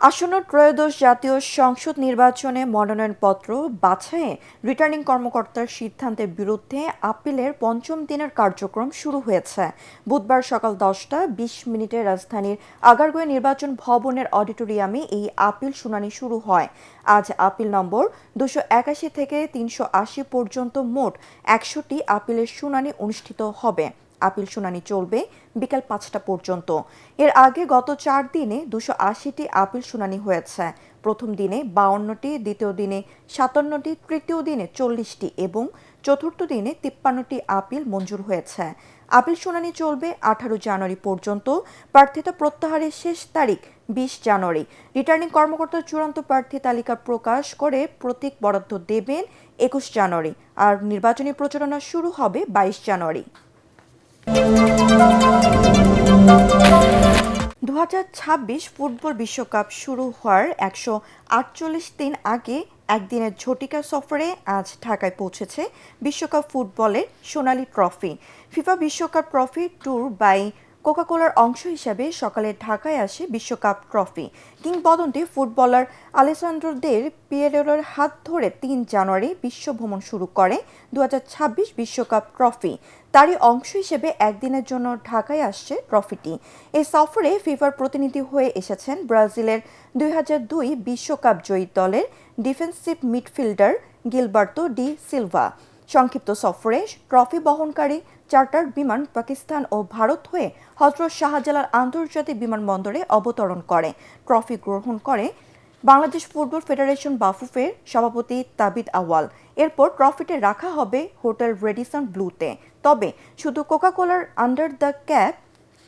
আসন্ন ত্রয়োদশ জাতীয় সংসদ নির্বাচনে মনোনয়নপত্র বাছাইয়ে রিটার্নিং কর্মকর্তার সিদ্ধান্তের বিরুদ্ধে আপিলের পঞ্চম দিনের কার্যক্রম শুরু হয়েছে। বুধবার সকাল 10টা 20 মিনিটে রাজধানীর আগারগাঁও নির্বাচন ভবনের অডিটোরিয়ামে এই আপিল শুনানি শুরু হয়। আজ আপিল নম্বর 281 থেকে 380 পর্যন্ত মোট 100টি আপিলের শুনানি অনুষ্ঠিত হবে। আপিল শুনানি চলবে বিকাল 5টা পর্যন্ত। এর আগে গত 4 দিনে 280টি আপিল শুনানি হয়েছে। প্রথম দিনে 52টি, দ্বিতীয় দিনে 57টি, তৃতীয় দিনে 40টি এবং চতুর্থ দিনে 53টি আপিল মঞ্জুর হয়েছে। আপিল শুনানি চলবে 18 জানুয়ারি পর্যন্ত। প্রার্থিতা প্রত্যাহারের শেষ তারিখ 20 জানুয়ারি। রিটার্নিং কর্মকর্তা চূড়ান্ত প্রার্থী তালিকা প্রকাশ করে প্রতীক বরাদ্দ দেবেন 21 জানুয়ারি। আর নির্বাচনী প্রচারণা শুরু হবে 22 জানুয়ারি। 2026 ফুটবল বিশ্বকাপ শুরু হওয়ার 148 দিন আগে একদিনের ঝটিকা সফরে আজ ঢাকায় পৌঁছেছে বিশ্বকাপ ফুটবলের সোনালী ট্রফি। ফিফা বিশ্বকাপ ট্রফি ট্যুর বাই কোকাকোলার অংশ হিসেবে সকালে ঢাকায় আসে বিশ্বকাপ ট্রফি। কিংবদন্তি ফুটবলার আলেসান্দ্রো দেল পিয়েরোর হাত ধরে 3 জানুয়ারি বিশ্ব ভ্রমণ শুরু করে 2026 বিশ্বকাপ ট্রফি। তারই অংশ হিসেবে একদিনের জন্য ঢাকায় আসছে ট্রফিটি। এই সফরে ফিফার প্রতিনিধি হয়ে এসেছেন ব্রাজিলের 2002 বিশ্বকাপ জয়ী দলের defensive midfielder Gilberto D Silva. সংক্ষিপ্ত সফরে ট্রফি বহনকারী চার্টার বিমান পাকিস্তান ও ভারত হয়ে হযরত শাহজালাল আন্তর্জাতিক বিমানবন্দরে অবতরণ করে। ট্রফি গ্রহণ করে বাংলাদেশ ফুটবল ফেডারেশন বাফুফের সভাপতি তাবিদ আওয়াল। এরপর ট্রফিটি রাখা হবে হোটেল রেডিসন ব্লুতে। তবে শুধু কোকাকোলার আন্ডার দ্য ক্যাপ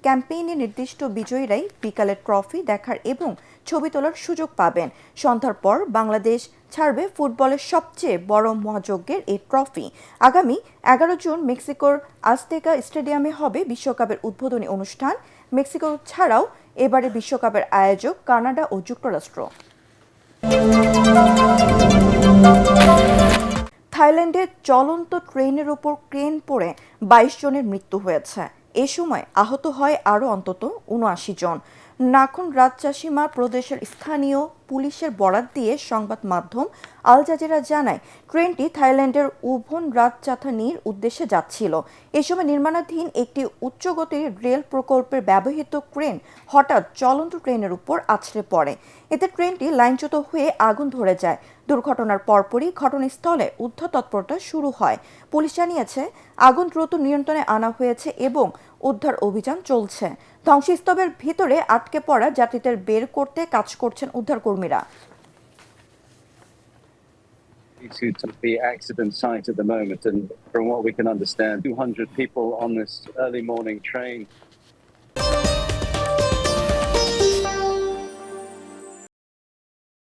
ক্যাম্পেইনে নির্দিষ্ট বিজয়ীরাই বিকালে ট্রফি দেখার এবং ছবি তোলার সুযোগ পাবেন। সন্ধ্যার পর বাংলাদেশ ছাড়বে ফুটবলের সবচেয়ে বড় মহাযজ্ঞের এই ট্রফি। আগামী 11 জুন মেক্সিকোর আজতেকা স্টেডিয়ামে হবে বিশ্বকাপের উদ্বোধনী অনুষ্ঠান। মেক্সিকো ছাড়াও এবারে বিশ্বকাপের আয়োজক কানাডা ও যুক্তরাষ্ট্র। থাইল্যান্ডে চলন্ত ট্রেনের উপর ক্রেন পড়ে 22 জনের মৃত্যু হয়েছে। এ সময় আহত হয় আরও অন্তত 79 জন। নাখন রাজচাসিমা প্রদেশের স্থানীয় পুলিশের বরাত দিয়ে সংবাদ মাধ্যম আল জাজিরা জানায়, ট্রেনটি থাইল্যান্ডের উভন রাজচাথানির উদ্দেশ্যে যাচ্ছিল। এ সময় নির্মাণাধীন একটি উচ্চগতির রেল প্রকল্পের ব্যবহৃত ক্রেন হঠাৎ চলন্ত ট্রেনের উপর আছড়ে পড়ে। এতে ট্রেনটি লাইনচ্যুত হয়ে আগুন ধরে যায়। দুর্ঘটনার পরপরই ঘটনাস্থলে উদ্ধার তৎপরতা শুরু হয়। পুলিশ জানিয়েছে, আগুন দ্রুত নিয়ন্ত্রণে আনা হয়েছে এবং উদ্ধার অভিযান চলছে। ধ্বংসস্তূপের ভিতরে আটকে পড়া যাত্রীদের বের করতে কাজ করছেন উদ্ধারকর্মীরা। To the accident site at the moment, and from what we can understand, 200 people on this early morning train